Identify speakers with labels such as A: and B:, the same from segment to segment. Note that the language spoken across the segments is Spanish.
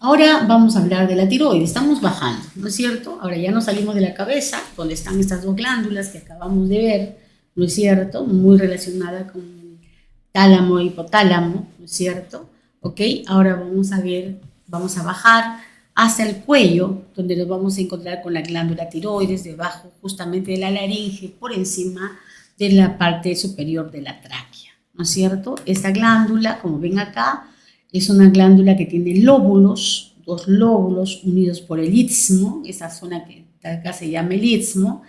A: Ahora vamos a hablar de la tiroides. Estamos bajando, ¿no es cierto? Ahora ya nos salimos de la cabeza, donde están estas dos glándulas que acabamos de ver, ¿no es cierto? Muy relacionada con tálamo e hipotálamo, ¿no es cierto? ¿Ok? Ahora vamos a ver, vamos a bajar hacia el cuello, donde nos vamos a encontrar con la glándula tiroides, debajo justamente de la laringe, por encima de la parte superior de la tráquea, ¿no es cierto? Esta glándula, como ven acá, es una glándula que tiene lóbulos, dos lóbulos unidos por el istmo, esa zona que acá se llama el istmo,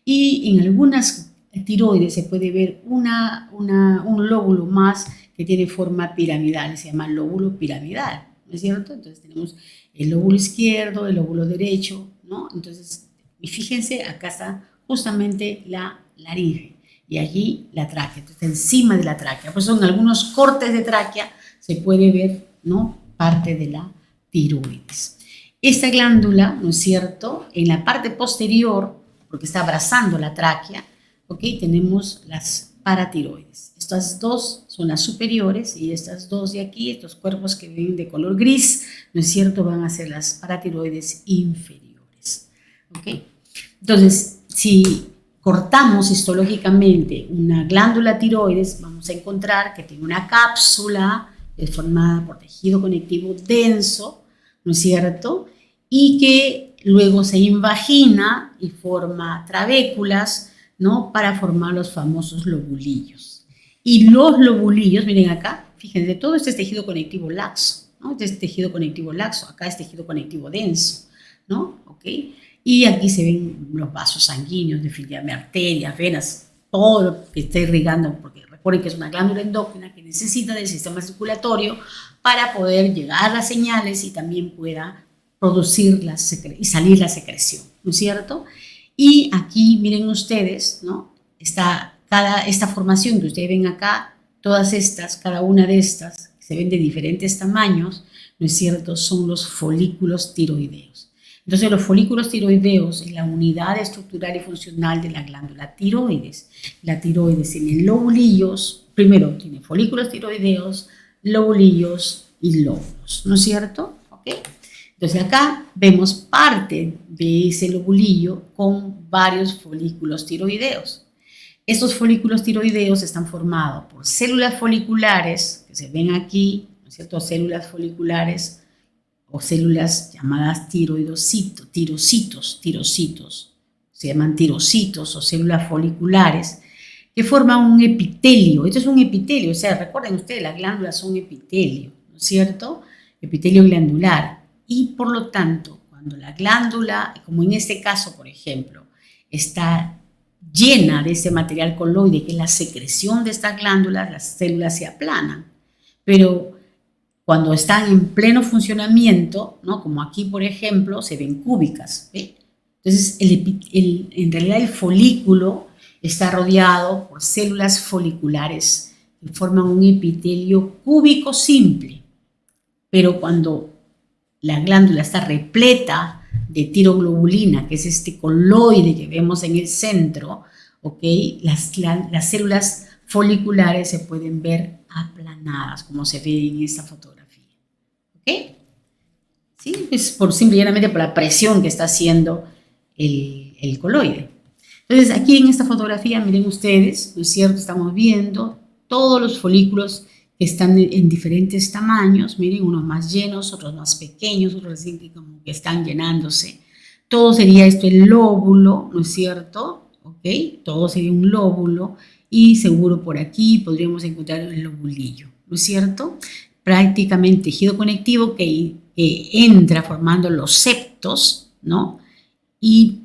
A: y en algunas tiroides se puede ver un lóbulo más que tiene forma piramidal, se llama lóbulo piramidal, ¿no es cierto? Entonces tenemos el lóbulo izquierdo, el lóbulo derecho, ¿no? Entonces, y fíjense, acá está justamente la laringe y allí la tráquea, entonces encima de la tráquea, por eso en algunos cortes de tráquea se puede ver, ¿no?, parte de la tiroides. Esta glándula, ¿no es cierto?, en la parte posterior, porque está abrazando la tráquea, ¿ok?, tenemos las paratiroides. Estas dos son las superiores y estas dos de aquí, estos cuerpos que ven de color gris, ¿no es cierto?, van a ser las paratiroides inferiores. ¿Ok? Entonces, si cortamos histológicamente una glándula tiroides, vamos a encontrar que tiene una cápsula formada por tejido conectivo denso, ¿no es cierto?, y que luego se invagina y forma trabéculas, ¿no?, para formar los famosos lobulillos. Y los lobulillos, miren acá, fíjense, todo este es tejido conectivo laxo, ¿no? Este es tejido conectivo laxo, acá es tejido conectivo denso, ¿no? ¿Ok? Y aquí se ven los vasos sanguíneos, definitivamente arterias, venas, todo lo que está irrigando, porque recuerden que es una glándula endócrina que necesita del sistema circulatorio para poder llegar a las señales y también pueda producir y salir la secreción, ¿no es cierto? Y aquí miren ustedes, ¿no?, esta formación que ustedes ven acá, todas estas, cada una de estas, que se ven de diferentes tamaños, ¿no es cierto?, son los folículos tiroideos. Entonces, los folículos tiroideos es la unidad estructural y funcional de la glándula tiroides. La tiroides tiene lobulillos, primero tiene folículos tiroideos, lobulillos y lóbulos, ¿no es cierto? ¿Ok? Entonces, acá vemos parte de ese lobulillo con varios folículos tiroideos. Estos folículos tiroideos están formados por células foliculares, que se ven aquí, ¿no es cierto? Células foliculares o células llamadas tirocitos, se llaman tirocitos o células foliculares, que forman un epitelio. Esto es un epitelio, o sea, recuerden ustedes, las glándulas son epitelio, ¿no es cierto? Epitelio glandular. Y por lo tanto, cuando la glándula, como en este caso, por ejemplo, está llena de ese material coloide, que es la secreción de estas glándulas, las células se aplanan. Pero cuando están en pleno funcionamiento, ¿no?, como aquí, por ejemplo, se ven cúbicas, ¿ve? Entonces, en realidad el folículo está rodeado por células foliculares que forman un epitelio cúbico simple. Pero cuando la glándula está repleta de tiroglobulina, que es este coloide que vemos en el centro, ¿ok?, las células foliculares se pueden ver aplanadas, como se ve en esta fotografía. ¿Ok? ¿Sí? Es simplemente por la presión que está haciendo el coloide. Entonces, aquí en esta fotografía, miren ustedes, ¿no es cierto?, estamos viendo todos los folículos que están en diferentes tamaños, miren, unos más llenos, otros más pequeños, otros como que están llenándose. Todo sería esto el lóbulo, ¿no es cierto? ¿Ok? Todo sería un lóbulo y seguro por aquí podríamos encontrar el lobulillo, ¿no es cierto? Prácticamente tejido conectivo que entra formando los septos, ¿no? Y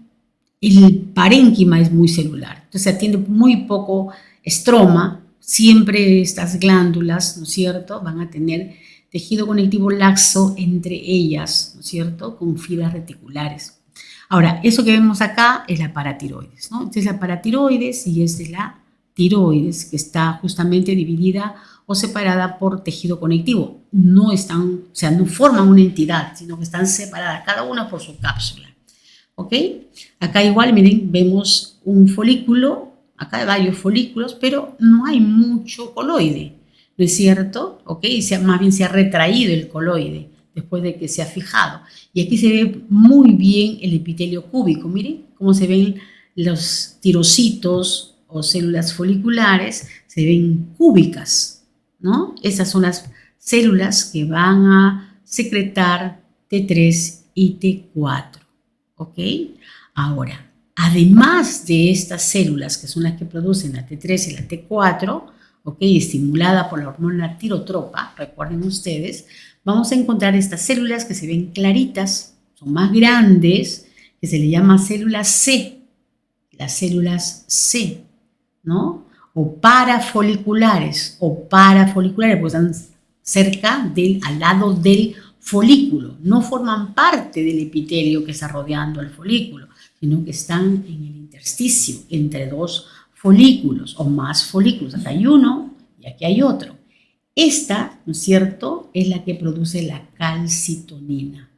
A: el parénquima es muy celular, entonces se atiende muy poco estroma. Siempre estas glándulas, ¿no es cierto?, van a tener tejido conectivo laxo entre ellas, ¿no es cierto?, con fibras reticulares. Ahora, eso que vemos acá es la paratiroides, ¿no? Esta es la paratiroides y esta es la tiroides, que está justamente dividida o separada por tejido conectivo. No están, o sea, no forman una entidad, sino que están separadas, cada una por su cápsula. ¿Ok? Acá igual, miren, vemos un folículo, acá hay varios folículos, pero no hay mucho coloide, ¿no es cierto? ¿Ok? Más bien se ha retraído el coloide. después de que se ha fijado. Y aquí se ve muy bien el epitelio cúbico. Miren cómo se ven los tirocitos o células foliculares, se ven cúbicas, ¿no? Esas son las células que van a secretar T3 y T4, ¿ok? Ahora, además de estas células, que son las que producen la T3 y la T4, ¿ok? Estimulada por la hormona tirotropa, recuerden ustedes, vamos a encontrar estas células que se ven claritas, son más grandes, que se le llama células C, las células C, ¿no? O parafoliculares, porque están cerca al lado del folículo, no forman parte del epitelio que está rodeando al folículo, sino que están en el intersticio entre dos folículos o más folículos. Acá hay uno y aquí hay otro. Esta, ¿no es cierto?, es la que produce la calcitonina.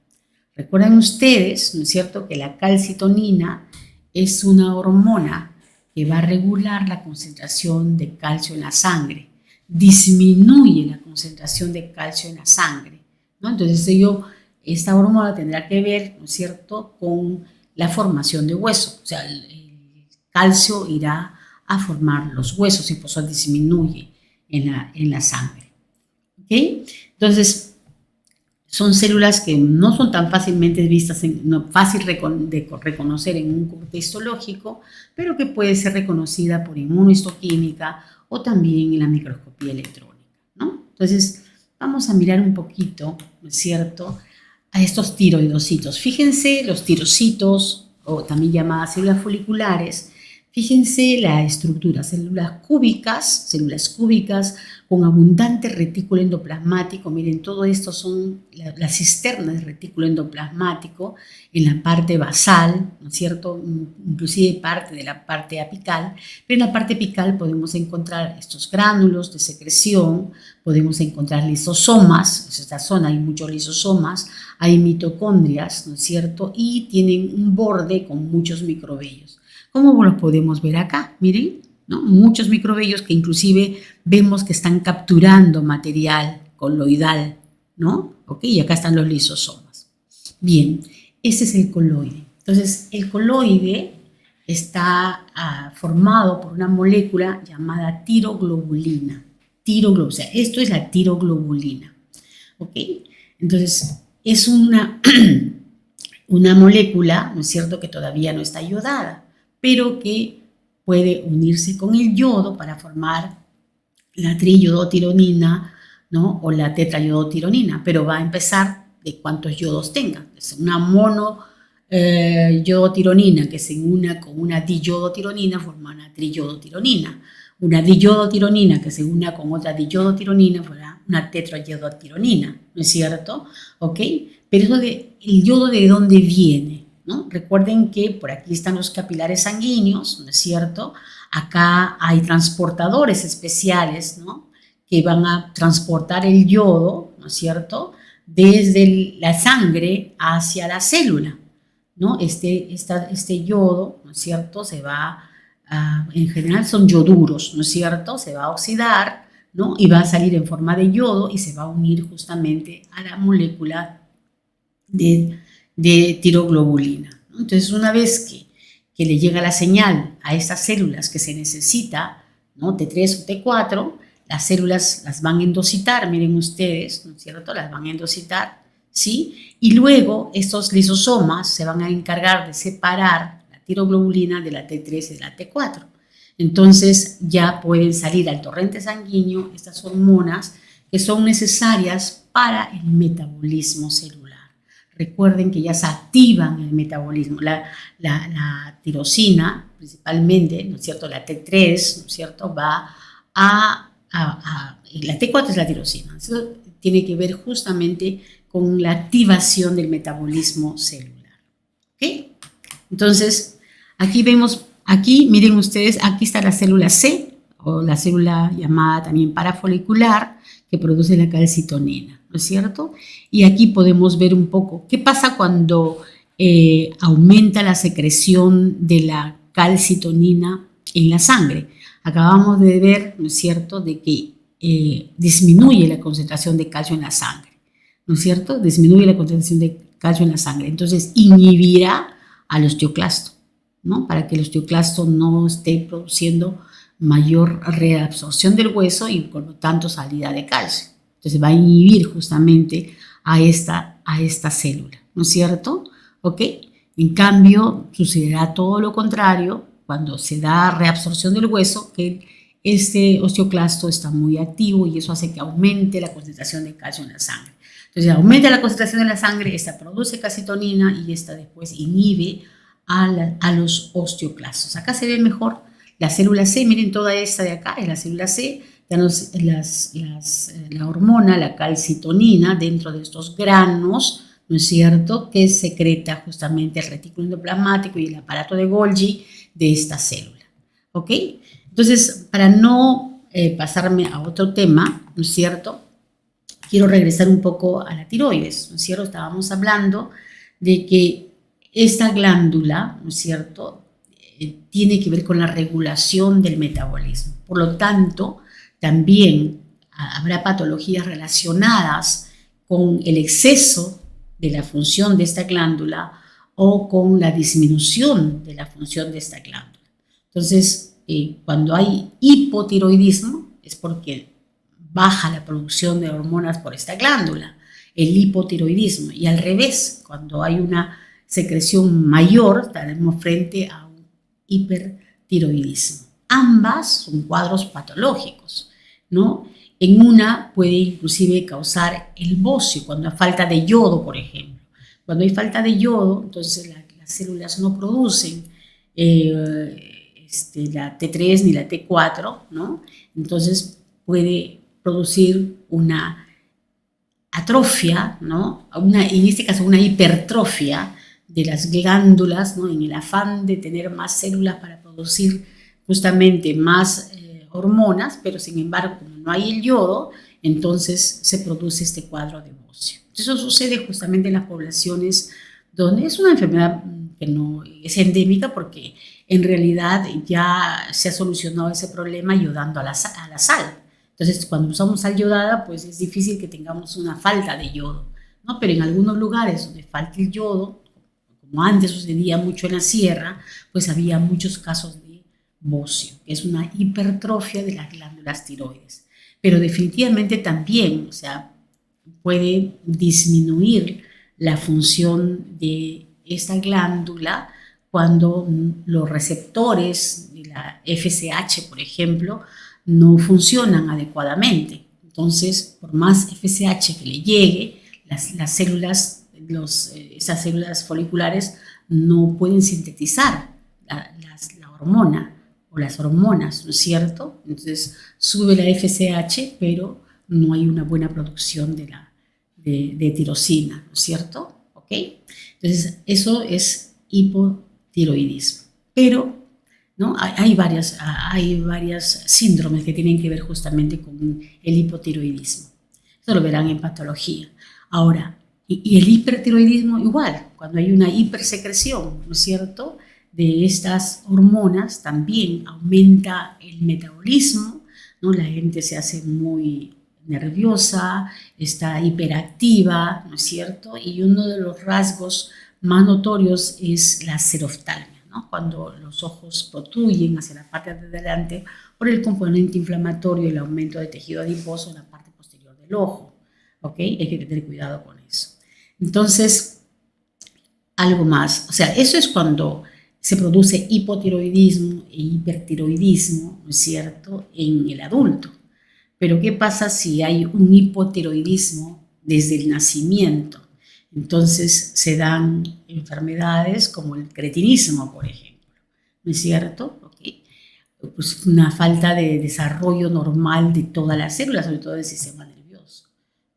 A: Recuerdan ustedes, ¿no es cierto?, que la calcitonina es una hormona que va a regular la concentración de calcio en la sangre, disminuye la concentración de calcio en la sangre, ¿no? Entonces esta hormona tendrá que ver, ¿no es cierto?, con la formación de hueso, o sea, el calcio irá a formar los huesos y por eso disminuye en la sangre, ¿ok? Entonces, son células que no son tan fácilmente vistas, no fácil de reconocer en un corte histológico, pero que puede ser reconocida por inmunohistoquímica o también en la microscopía electrónica, ¿no? Entonces, vamos a mirar un poquito, ¿no es cierto?, a estos tiroidocitos. Fíjense los tirocitos, o también llamadas células foliculares. Fíjense la estructura, células cúbicas con abundante retículo endoplasmático. Miren, todo esto son las cisternas de retículo endoplasmático en la parte basal, ¿no es cierto? Inclusive parte de la parte apical, pero en la parte apical podemos encontrar estos gránulos de secreción, podemos encontrar lisosomas, en esta zona hay muchos lisosomas, hay mitocondrias, ¿no es cierto? Y tienen un borde con muchos microvellos. ¿Cómo los podemos ver acá? Miren, ¿no? Muchos microvellos que inclusive vemos que están capturando material coloidal, ¿no? ¿Ok? Y acá están los lisosomas. Bien, ese es el coloide. Entonces, el coloide está formado por una molécula llamada tiroglobulina. O sea, esto es la tiroglobulina, ¿ok? Entonces, es una molécula, ¿no es cierto?, que todavía no está iodada, pero que puede unirse con el yodo para formar la triyodotironina, ¿no?, o la tetrayodotironina, pero va a empezar de cuántos yodos tenga. Es una yodotironina que se una con una diyodotironina forma una triyodotironina. Una diyodotironina que se una con otra diyodotironina forma una tetrayodotironina, ¿no es cierto? ¿Ok? Pero eso ¿el yodo de dónde viene? ¿No? Recuerden que por aquí están los capilares sanguíneos, ¿no es cierto? Acá hay transportadores especiales, ¿no?, que van a transportar el yodo, ¿no es cierto?, desde la sangre hacia la célula, ¿no? Este yodo, ¿no es cierto?, se va en general son yoduros, ¿no es cierto?, se va a oxidar, ¿no?, y va a salir en forma de yodo y se va a unir justamente a la molécula de tiroglobulina, ¿no? Entonces, una vez que le llega la señal a estas células que se necesita, ¿no?, T3 o T4, las células las van a endocitar, miren ustedes, ¿no es cierto?, las van a endocitar, ¿sí? Y luego estos lisosomas se van a encargar de separar la tiroglobulina de la T3 y de la T4. Entonces, ya pueden salir al torrente sanguíneo estas hormonas que son necesarias para el metabolismo celular. Recuerden que ya se activan el metabolismo, la tirosina principalmente, ¿no es cierto?, la T3, ¿no es cierto?, va la T4 es la tirosina. Eso tiene que ver justamente con la activación del metabolismo celular, ¿ok? Entonces, aquí vemos, miren ustedes, aquí está la célula C, o la célula llamada también parafolicular, que produce la calcitonina, ¿no es cierto? Y aquí podemos ver un poco qué pasa cuando aumenta la secreción de la calcitonina en la sangre. Acabamos de ver, ¿no es cierto?, de que disminuye la concentración de calcio en la sangre, ¿no es cierto? Disminuye la concentración de calcio en la sangre. Entonces, inhibirá al osteoclasto, ¿no? Para que el osteoclasto no esté produciendo mayor reabsorción del hueso y por lo tanto salida de calcio. Entonces va a inhibir justamente a esta célula, ¿no es cierto? ¿Ok? En cambio, sucederá todo lo contrario cuando se da reabsorción del hueso, que este osteoclasto está muy activo y eso hace que aumente la concentración de calcio en la sangre. Entonces aumenta la concentración en la sangre, esta produce calcitonina y esta después inhibe a los osteoclastos. Acá se ve mejor la célula C, miren toda esta de acá, es la célula C, la hormona, la calcitonina dentro de estos granos, ¿no es cierto?, que secreta justamente el retículo endoplasmático y el aparato de Golgi de esta célula, ¿ok? Entonces, para no pasarme a otro tema, ¿no es cierto?, quiero regresar un poco a la tiroides, ¿no es cierto? Estábamos hablando de que esta glándula, ¿no es cierto?, tiene que ver con la regulación del metabolismo. Por lo tanto, también habrá patologías relacionadas con el exceso de la función de esta glándula o con la disminución de la función de esta glándula. Entonces, cuando hay hipotiroidismo es porque baja la producción de hormonas por esta glándula, el hipotiroidismo, y al revés, cuando hay una secreción mayor, estaremos frente a un hipertiroidismo. Ambas son cuadros patológicos, ¿no? En una puede inclusive causar el bocio, cuando hay falta de yodo, por ejemplo. Cuando hay falta de yodo, entonces las células no producen la T3 ni la T4, ¿no? Entonces puede producir una atrofia, ¿no? En este caso una hipertrofia de las glándulas, ¿no? En el afán de tener más células para producir justamente más hormonas, pero sin embargo, como no hay el yodo, entonces se produce este cuadro de bocio. Eso sucede justamente en las poblaciones donde es una enfermedad que no es endémica, porque en realidad ya se ha solucionado ese problema ayudando a la sal. Entonces, cuando usamos sal yodada, pues es difícil que tengamos una falta de yodo, ¿no? Pero en algunos lugares donde falta el yodo, como antes sucedía mucho en la sierra, pues había muchos casos de bocio, que es una hipertrofia de las glándulas tiroides. Pero definitivamente también, o sea, puede disminuir la función de esta glándula cuando los receptores de la FSH, por ejemplo, no funcionan adecuadamente. Entonces, por más FSH que le llegue, las células, esas células foliculares no pueden sintetizar la hormona o las hormonas, ¿no es cierto? Entonces, sube la FSH, pero no hay una buena producción de tirosina, ¿no es cierto? ¿Ok? Entonces, eso es hipotiroidismo. Pero ¿no? Hay varias síndromes que tienen que ver justamente con el hipotiroidismo. Eso lo verán en patología. Ahora, y el hipertiroidismo igual, cuando hay una hipersecreción, ¿no es cierto?, de estas hormonas, también aumenta el metabolismo, ¿no? La gente se hace muy nerviosa, está hiperactiva, ¿no es cierto? Y uno de los rasgos más notorios es la xeroftalmia, ¿no? Cuando los ojos protruyen hacia la parte de adelante por el componente inflamatorio y el aumento de tejido adiposo en la parte posterior del ojo, ¿ok? Hay que tener cuidado con eso. Entonces, algo más, o sea, eso es cuando se produce hipotiroidismo e hipertiroidismo, ¿no es cierto?, en el adulto. Pero ¿qué pasa si hay un hipotiroidismo desde el nacimiento? Entonces se dan enfermedades como el cretinismo, por ejemplo, ¿no es cierto? ¿Okay? Pues una falta de desarrollo normal de todas las células, sobre todo del sistema nervioso,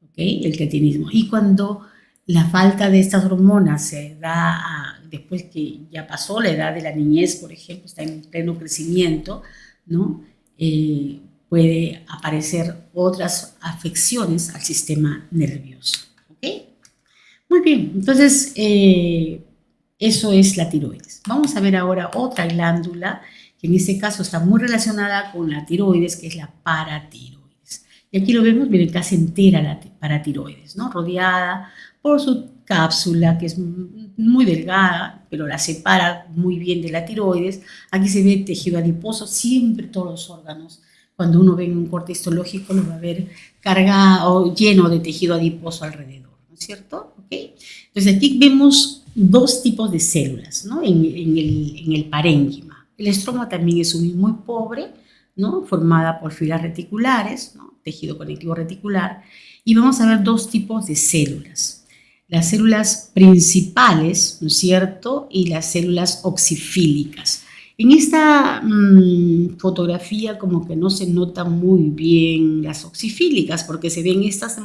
A: ¿okay? El cretinismo. Y cuando la falta de estas hormonas se da después que ya pasó la edad de la niñez, por ejemplo, está en pleno crecimiento, ¿no? Puede aparecer otras afecciones al sistema nervioso, ¿ok? Muy bien, entonces eso es la tiroides. Vamos a ver ahora otra glándula que en este caso está muy relacionada con la tiroides, que es la paratiroides. Y aquí lo vemos, miren, casi entera la paratiroides, ¿no? Rodeada por su cápsula, que es muy delgada, pero la separa muy bien de la tiroides. Aquí se ve tejido adiposo, siempre todos los órganos. Cuando uno ve en un corte histológico, lo va a ver cargado, lleno de tejido adiposo alrededor, ¿no es cierto? ¿Okay? Entonces aquí vemos dos tipos de células, ¿no? En el parénquima. El estroma también es muy pobre, ¿no? Formada por filas reticulares, ¿no? Tejido conectivo reticular. Y vamos a ver dos tipos de células. Las células principales, ¿no es cierto? Y las células oxifílicas. En esta fotografía como que no se notan muy bien las oxifílicas porque se ven estas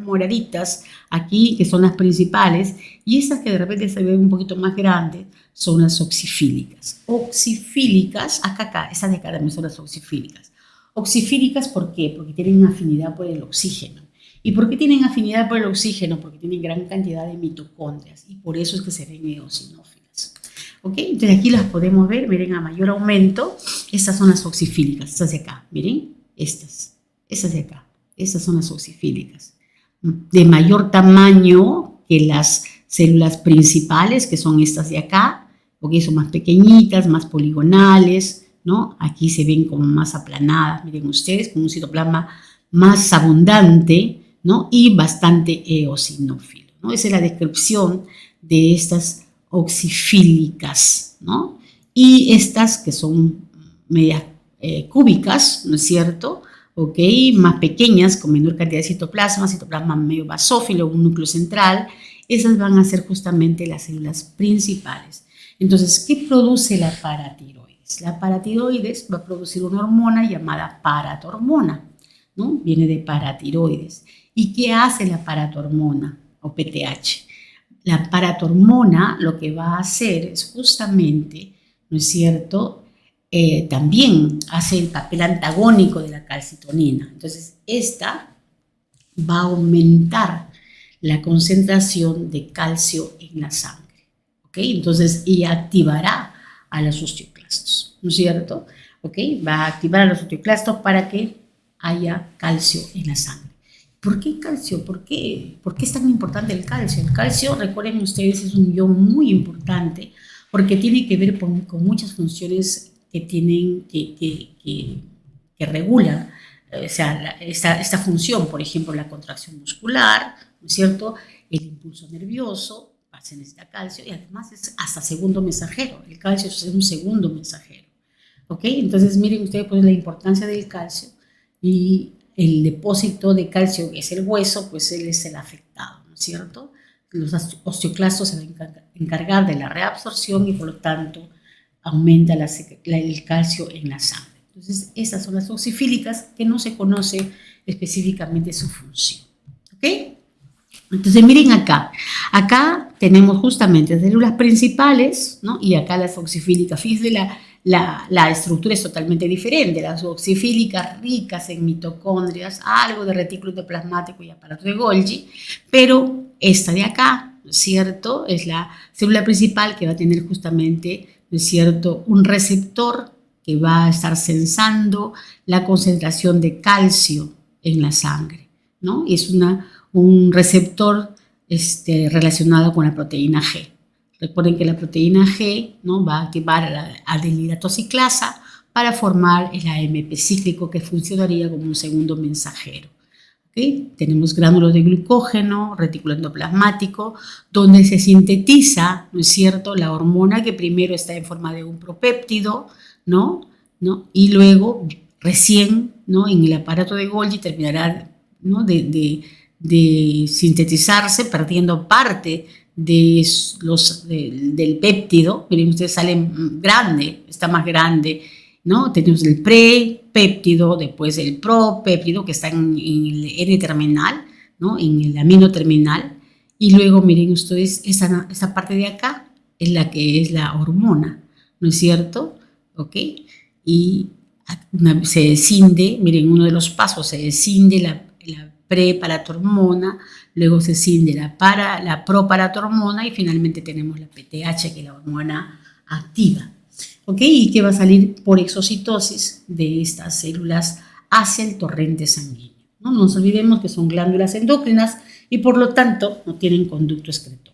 A: moraditas aquí que son las principales y estas que de repente se ven un poquito más grandes son las oxifílicas. Oxifílicas, acá, estas de acá también son las oxifílicas. Oxifílicas, ¿por qué? Porque tienen afinidad por el oxígeno. ¿Y por qué tienen afinidad por el oxígeno? Porque tienen gran cantidad de mitocondrias y por eso es que se ven eosinófilas. ¿Okay? Entonces aquí las podemos ver, miren, a mayor aumento, estas son las oxifílicas, estas de acá, miren, estas de acá, estas son las oxifílicas, de mayor tamaño que las células principales, que son estas de acá, porque son más pequeñitas, más poligonales, ¿no? Aquí se ven como más aplanadas, miren ustedes, con un citoplasma más abundante, ¿no? Y bastante eosinófilo, ¿no? Esa es la descripción de estas oxifílicas, ¿no? Y estas que son medias cúbicas, ¿no es cierto? ¿Ok? Más pequeñas, con menor cantidad de citoplasma medio basófilo, un núcleo central, esas van a ser justamente las células principales. Entonces, ¿qué produce la paratiroides? La paratiroides va a producir una hormona llamada paratormona, ¿no? Viene de paratiroides. ¿Y qué hace la paratormona o PTH? La paratormona lo que va a hacer es justamente, ¿no es cierto?, también hace el papel antagónico de la calcitonina. Entonces, esta va a aumentar la concentración de calcio en la sangre, ¿ok? Entonces, y activará a los osteoclastos, ¿no es cierto? ¿Ok? Va a activar a los osteoclastos para que haya calcio en la sangre. ¿Por qué calcio? ¿Por qué es tan importante el calcio? El calcio, recuerden ustedes, es un ion muy importante porque tiene que ver con muchas funciones que regulan, o sea, esta función, por ejemplo, la contracción muscular, ¿no es cierto? El impulso nervioso, se necesita calcio y además es hasta segundo mensajero. El calcio es un segundo mensajero, ¿ok? Entonces, miren ustedes pues la importancia del calcio y el depósito de calcio, que es el hueso, pues él es el afectado, ¿no es cierto? Los osteoclastos se van a encargar de la reabsorción y por lo tanto aumenta el calcio en la sangre. Entonces, esas son las oxifílicas que no se conoce específicamente su función, ¿ok? Entonces, miren acá. Acá tenemos justamente células principales, ¿no? Y acá las oxifílicas. Fíjense, la estructura es totalmente diferente. Las oxifílicas ricas en mitocondrias, algo de retículo endoplasmático y aparato de Golgi, pero esta de acá, ¿no es cierto? Es la célula principal que va a tener justamente, ¿no es cierto?, un receptor que va a estar sensando la concentración de calcio en la sangre, ¿no? Y es un receptor relacionado con la proteína G. Recuerden que la proteína G, ¿no?, va a activar a la adenilatosa ciclasa para formar el AMP cíclico que funcionaría como un segundo mensajero. ¿Okay? Tenemos gránulos de glucógeno, retículo endoplasmático, donde se sintetiza, ¿no es cierto?, la hormona que primero está en forma de un propéptido, ¿no? Y luego, recién, ¿no?, en el aparato de Golgi terminará, ¿no?, de sintetizarse, perdiendo parte del péptido. Miren, ustedes salen grande, está más grande, ¿no? Tenemos el prepéptido, después el propéptido, que está en el N-terminal, ¿no?, en el amino terminal, y luego, miren ustedes, esa parte de acá es la que es la hormona, ¿no es cierto? ¿Ok? Y se descinde, miren, uno de los pasos, se descinde la preparatormona, luego se escinde la proparatormona y finalmente tenemos la PTH, que es la hormona activa, ¿ok? Y que va a salir por exocitosis de estas células hacia el torrente sanguíneo. No nos olvidemos que son glándulas endocrinas y por lo tanto no tienen conducto excretor.